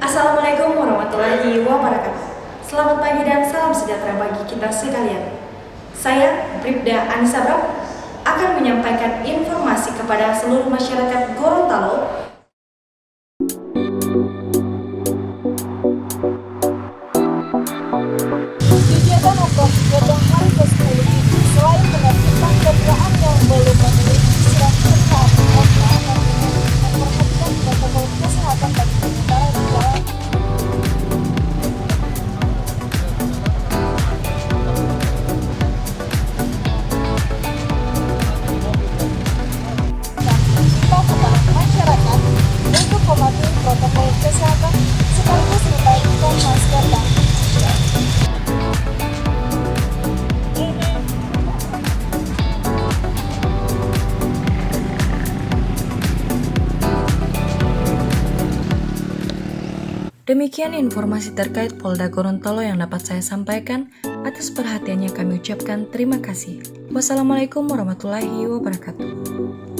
Assalamualaikum warahmatullahi wabarakatuh. Selamat pagi dan salam sejahtera bagi kita sekalian. Saya, Bribda Anissa Bram, akan menyampaikan informasi kepada seluruh masyarakat Gorontalo. Kegiatan operasi gotong hari ke-10 ini selain menertibkan kendaraan yang belum memiliki surat kesehatan lokal, memperhatikan protokol kesehatan bagi pengendara di jalan. Dan mengimbau kepada masyarakat untuk mematuhi protokol kesehatan sekaligus membagikan masker dan Demikian informasi terkait Polda Gorontalo yang dapat saya sampaikan. Atas perhatiannya kami ucapkan terima kasih. Wassalamualaikum warahmatullahi wabarakatuh.